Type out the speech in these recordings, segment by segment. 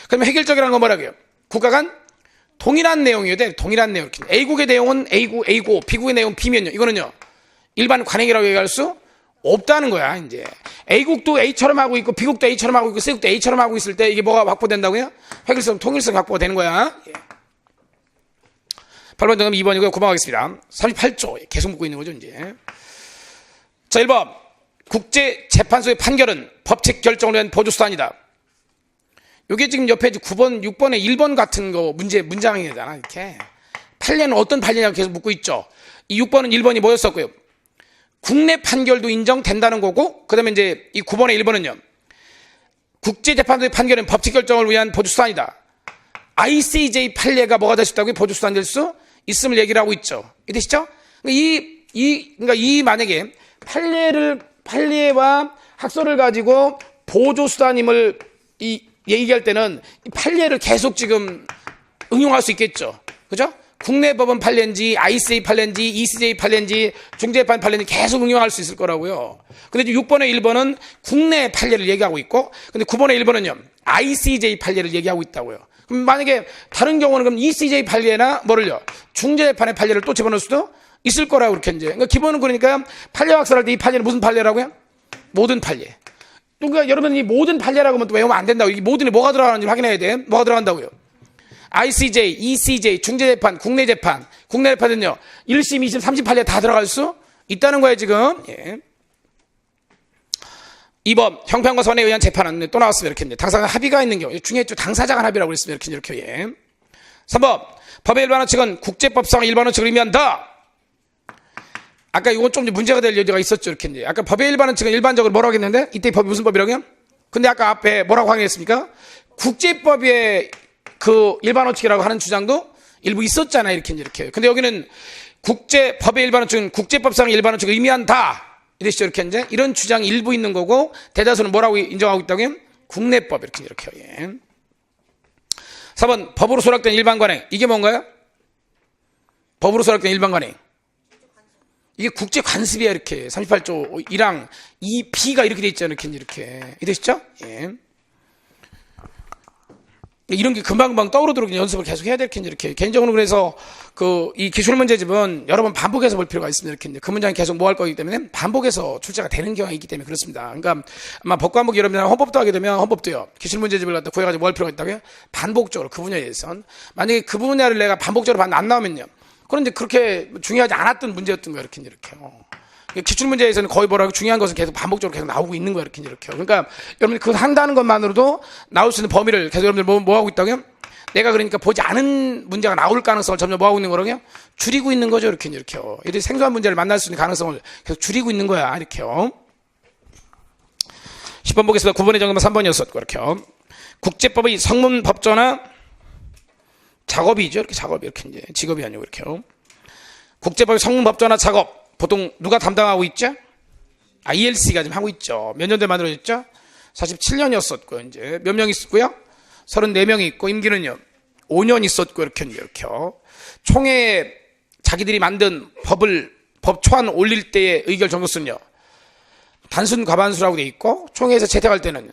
그러면 획일적이라는 건 뭐라고요? 국가 간 동일한 내용이어야 돼. 동일한 내용. A국의 내용은 A고, B국의 내용은 B면요. 이거는요, 일반 관행이라고 얘기할 수 없다는 거야, 이제. A국도 A처럼 하고 있고, B국도 A처럼 하고 있고, C국도 A처럼 하고 있을 때 이게 뭐가 확보된다고요? 획일성, 통일성 확보가 되는 거야. 예. 8번 정답 2번이고요. 고마워하겠습니다. 38조. 계속 묻고 있는 거죠, 이제. 자, 1번. 국제재판소의 판결은 법칙 결정을 위한 보조수단이다. 요게 지금 옆에 9번, 6번에 1번 같은 거 문장이잖아, 이렇게. 판례는 어떤 판례냐고 계속 묻고 있죠. 이 6번은 1번이 뭐였었고요? 국내 판결도 인정된다는 거고, 그 다음에 이제 이 9번에 1번은요. 국제재판소의 판결은 법칙 결정을 위한 보조수단이다. ICJ 판례가 뭐가 될 수 있다고요? 보조수단 될 수 있음을 얘기를 하고 있죠. 이해되시죠? 그러니까 이 만약에 판례와 학설을 가지고 보조수단임을 얘기할 때는 이 판례를 계속 지금 응용할 수 있겠죠. 그죠? 국내 법원 판례인지, ICJ 판례인지, ECJ 판례인지, 중재판 판례인지 계속 응용할 수 있을 거라고요. 근데 6번에 1번은 국내 판례를 얘기하고 있고, 근데 9번에 1번은요, ICJ 판례를 얘기하고 있다고요. 그럼 만약에 다른 경우는 그럼 ECJ 판례나 뭐를요, 중재판의 판례를 또 집어넣을 수도 있을 거라고 그렇게 이제. 그러니까 기본은 그러니까 판례 학설할 때 이 판례는 무슨 판례라고요? 모든 판례. 또 그러니까 여러분 이 모든 판례라고 하면 또 외우면 안 된다고. 이 모든에 뭐가 들어가는지 확인해야 돼. 뭐가 들어간다고요? ICJ, ECJ, 중재재판, 국내재판. 국내재판은요, 1심, 2심, 3심 판례 다 들어갈 수 있다는 거예요, 지금. 예. 2번, 형평과 선에 의한 재판은 또 나왔으면 이렇게. 당사자 합의가 있는 경우. 중요했죠. 당사자 간 합의라고 그랬으면 이렇게. 예. 3번, 법의 일반 원칙은 국제법상 일반 원칙을 의미한다. 아까 이건 좀 문제가 될 여지가 있었죠. 이렇게 이제. 아까 법의 일반 원칙은 일반적으로 뭐라고 했는데? 이때 법이 무슨 법이라고요? 근데 아까 앞에 뭐라고 확인했습니까? 국제법의 그 일반 원칙이라고 하는 주장도 일부 있었잖아요. 이렇게. 근데 여기는 법의 일반 원칙은 국제법상 일반 원칙을 의미한다. 이랬죠. 이렇게 이제. 이런 주장이 일부 있는 거고, 대다수는 뭐라고 인정하고 있다고요? 국내법. 이렇게. 예. 4번, 법으로 소락된 일반 관행. 이게 뭔가요? 법으로 소락된 일반 관행. 이게 국제 관습이야, 이렇게. 38조 1항 2B가 이렇게 돼 있잖아요. 이렇게. 이해되시죠? 예. 이런 게 금방금방 떠오르도록 연습을 계속 해야 될 텐데, 이렇게. 개인적으로 그래서 이 기출 문제집은 여러 번 반복해서 볼 필요가 있습니다. 이렇게. 그 문장이 계속 뭐 할 거기 때문에 반복해서 출제가 되는 경우가 있기 때문에 그렇습니다. 그러니까 아마 법과목이 여러분들 헌법도 하게 되면 헌법도요. 기출 문제집을 갖다 구해가지고 뭐 할 필요가 있다고요? 반복적으로 그 분야에 대해서는. 만약에 그 분야를 내가 반복적으로 안 나오면요. 그런 이제 그렇게 중요하지 않았던 문제였던 거예요. 이렇게. 기출 문제에서는 거의 뭐라고 중요한 것은 계속 반복적으로 계속 나오고 있는 거예요. 이렇게. 그러니까 여러분들 그거 한다는 것만으로도 나올 수 있는 범위를 계속 여러분들 뭐 하고 있다고요? 내가 그러니까 보지 않은 문제가 나올 가능성을 점점 뭐 하고 있는 거라고요? 줄이고 있는 거죠. 이렇게. 이렇게 생소한 문제를 만날 수 있는 가능성을 계속 줄이고 있는 거야. 이렇게요. 10번 보겠습니다. 9번의 정답은 3번이었었고, 이렇게요. 국제법의 성문 법조나 작업이죠. 이렇게 작업이 이렇게 이제 직업이 아니고 이렇게요. 국제법의 성문 법조나 작업 보통 누가 담당하고 있죠? ILC가 지금 하고 있죠. 몇 년도에 만들어졌죠? 47년이었었고요. 이제 몇 명 있었고요? 34명이 있고 임기는요 5년 있었고 이렇게요. 총회에 자기들이 만든 법 초안 올릴 때의 의결 정도수는요 단순 과반수라고 돼 있고 총회에서 채택할 때는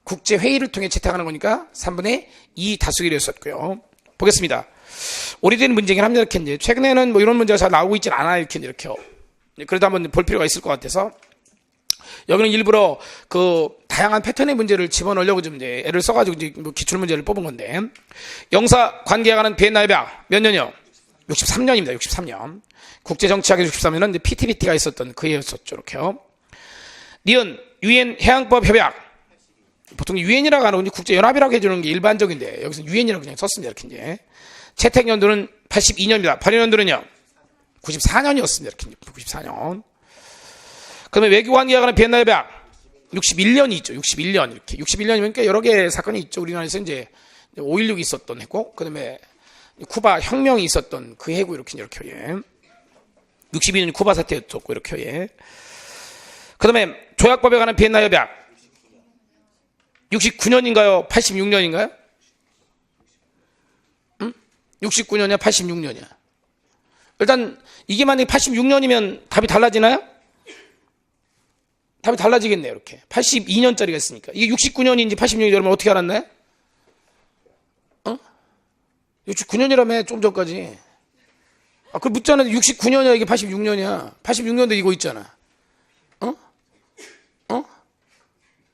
국제 회의를 통해 채택하는 거니까 3분의 2 다수결이었었고요. 보겠습니다. 오래된 문제긴 합니다. 이렇게 이제 최근에는 뭐 이런 문제가 잘 나오고 있진 않아요. 이렇게요. 그래도 한번 볼 필요가 있을 것 같아서 여기는 일부러 그 다양한 패턴의 문제를 집어넣으려고 좀 이제 애를 써가지고 이제 뭐 기출 문제를 뽑은 건데 영사 관계에 관한 비엔나 협약 몇 년이요? 63년입니다. 63년. 국제정치학에서 63년은 PTBT가 있었던 그 해였었죠. 이렇게요. 니은 유엔 해양법 협약. 보통 유엔이라고 하는 건 국제연합이라고 해주는 게 일반적인데 여기서 유엔이라고 그냥 썼습니다. 이렇게 이제 채택 연도는 82년입니다. 발효 연도는요 94년이었습니다. 이렇게 94년. 그다음에 외교관계에 관한 비엔나 협약 61년이 있죠. 61년 이렇게 61년이면 꽤 여러 개의 사건이 있죠. 우리나라에서 이제 5.16이 있었던 해고, 그다음에 쿠바 혁명이 있었던 그 해고 이렇게. 예. 62년 쿠바 사태였었고 이렇게. 예. 그다음에 조약법에 관한 비엔나 협약 69년인가요? 86년인가요? 69년이야? 86년이야? 일단 이게 만약에 86년이면 답이 달라지나요? 답이 달라지겠네요. 이렇게 82년짜리가 있으니까 이게 69년인지 86년인지 여러분 어떻게 알았나요? 69년이라며, 좀 전까지. 그 묻잖아. 69년이야, 이게 86년이야. 86년도 이거 있잖아. 어? 어?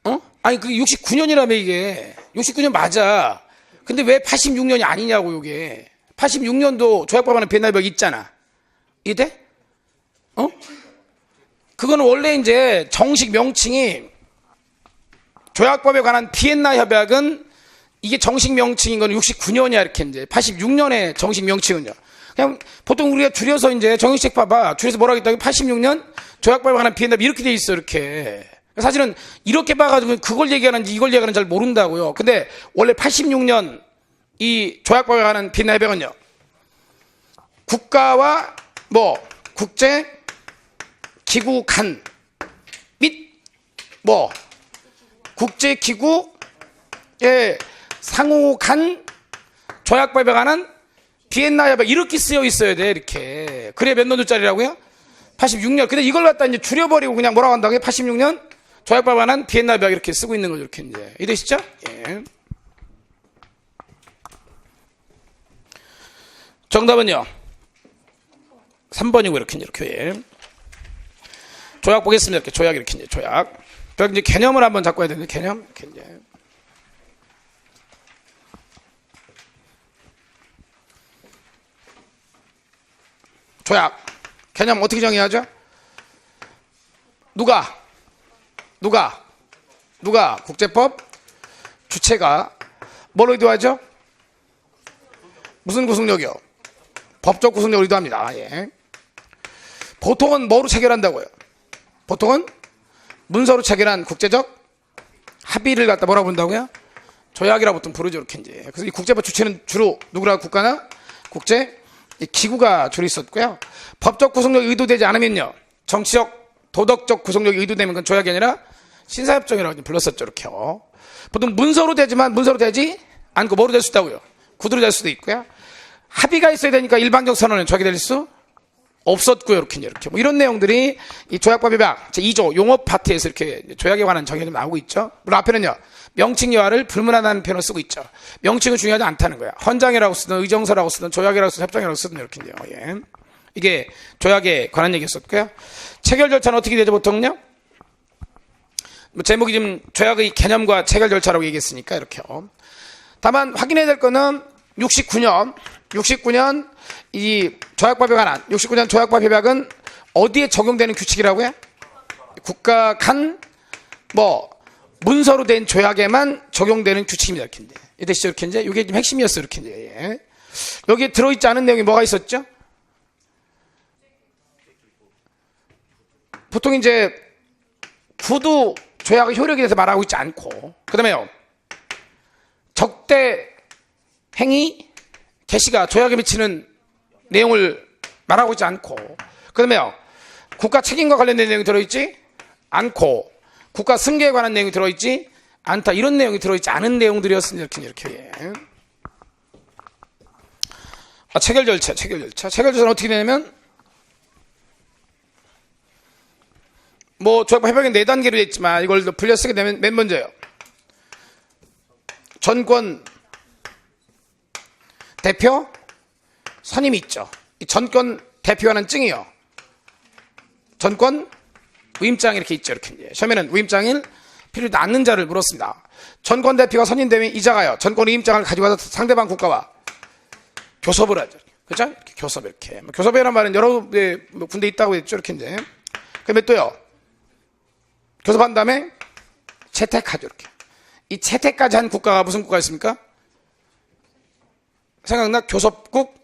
어? 아니, 그게 69년이라며, 이게. 69년 맞아. 근데 왜 86년이 아니냐고, 이게. 86년도 조약법안에 비엔나협약 있잖아. 이돼? 그거는 원래 이제 정식 명칭이 조약법에 관한 비엔나 협약은 이게 정식 명칭인 건 69년이야, 이렇게 이제. 86년의 정식 명칭은요. 그냥 보통 우리가 줄여서 이제 정의책 봐봐. 줄여서 뭐라고 했다고 86년 조약법에 관한 비엔나 협약 이렇게 돼 있어, 이렇게. 사실은 이렇게 봐가지고 그걸 얘기하는지 이걸 얘기하는지 잘 모른다고요. 근데 원래 86년 이 조약법에 관한 비엔나 협약은요. 국가와 국제 기구 간 및 국제 기구의 상호 간 조약법에 관한 비엔나 협약 이렇게 쓰여 있어야 돼, 이렇게. 그래 몇 년도짜리라고요? 86년. 근데 이걸 갖다 이제 줄여버리고 그냥 뭐라고 한다고요? 86년 조약법에 관한 비엔나 협약 이렇게 쓰고 있는 거죠, 이렇게 이제. 이해되시죠? 예. 정답은요. 3번이고 이렇게. 조약 보겠습니다. 이렇게 조약 이렇게 이제 조약. 이제 개념을 한번 잡고 해야 되는데 개념. 이제. 조약. 개념 어떻게 정의하죠? 누가 국제법 주체가 뭘 의도하죠? 무슨 구속력이요? 법적 구속력을 의도합니다. 예. 보통은 뭐로 체결한다고요? 보통은 문서로 체결한 국제적 합의를 갖다 뭐라고 부른다고요? 조약이라고 보통 부르죠, 이렇게 이제. 그래서 이 국제법 주체는 주로 누구라 국가나 국제 기구가 주로 있었고요. 법적 구속력이 의도되지 않으면요, 정치적, 도덕적 구속력이 의도되면 그건 조약이 아니라 신사협정이라고 불렀었죠, 이렇게요. 보통 문서로 되지만 문서로 되지 않고 뭐로 될 수 있다고요? 구두로 될 수도 있고요. 합의가 있어야 되니까 일반적 선언은 조약이 될 수 없었고요, 이렇게. 이런 내용들이 이 조약법 협약 제2조 용업 파트에서 이렇게 조약에 관한 정의가 좀 나오고 있죠. 물론 앞에는요, 명칭 여하를 불문하다는 표현을 쓰고 있죠. 명칭은 중요하지 않다는 거야. 헌장이라고 쓰든 의정서라고 쓰든 조약이라고 쓰든 협정이라고 쓰든 이렇게요. 예. 이게 조약에 관한 얘기였었고요. 체결 절차는 어떻게 되죠, 보통요? 제목이 지금 조약의 개념과 체결 절차라고 얘기했으니까 이렇게요. 다만 확인해야 될 거는 69년 이 조약법에 관한 69년 조약법 협약은 어디에 적용되는 규칙이라고요? 국가 간 문서로 된 조약에만 적용되는 규칙입니다, 이렇게 이제. 이해되시죠, 이렇게 이제. 이게 좀 핵심이었어요, 이렇게 이제. 예. 여기에 들어있지 않은 내용이 뭐가 있었죠? 보통 이제 구두 조약의 효력에 대해서 말하고 있지 않고, 그 다음에요, 적대 행위 개시가 조약에 미치는 내용을 말하고 있지 않고, 그 다음에요, 국가 책임과 관련된 내용이 들어있지 않고, 국가 승계에 관한 내용이 들어있지 않다. 이런 내용이 들어있지 않은 내용들이었습니다. 이렇게. 예. 체결 절차는 어떻게 되냐면, 조약법 협약은 4단계로 되어 있지만 이걸 불려 쓰게 되면 맨 먼저요, 전권 대표 선임이 있죠. 이 전권 대표하는 증이요, 전권 위임장이 이렇게 있죠, 이렇게. 시험에는 위임장인 필요도 않는 자를 물었습니다. 전권 대표가 선임되면 이자가요, 전권 위임장을 가지고 와서 상대방 국가와 교섭을 하죠. 그죠? 이렇게 교섭, 이렇게. 교섭이라는 말은 여러 군데 있다고 했죠, 이렇게 이제. 그다음에 또요, 교섭한 다음에 채택하죠, 이렇게. 이 채택까지 한 국가가 무슨 국가였습니까? 생각나? 교섭국,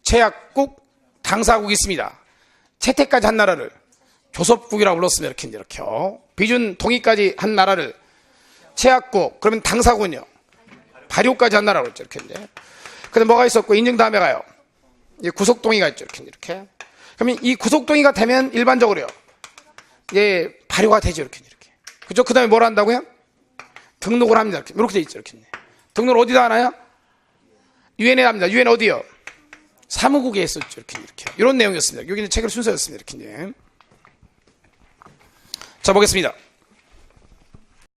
채약국, 당사국이 있습니다. 채택까지 한 나라를 교섭국이라고 불렀습니다, 이렇게요. 비준 동의까지 한 나라를 채약국, 그러면 당사국은요, 발효까지 한 나라로 했죠, 이렇게 이제. 근데 뭐가 있었고, 인증 다음에 가요, 구속동의가 있죠, 이렇게. 그러면 이 구속동의가 되면 일반적으로요, 발효가 되죠, 이렇게. 그죠? 그 다음에 뭘 한다고요? 등록을 합니다, 이렇게 돼 있죠, 이렇게. 등록을 어디다 하나요? 유엔에 합니다. 유엔 어디요? 사무국에 했었죠, 이렇게. 이런 내용이었습니다. 여기는 체결 순서였습니다, 이렇게. 자, 보겠습니다.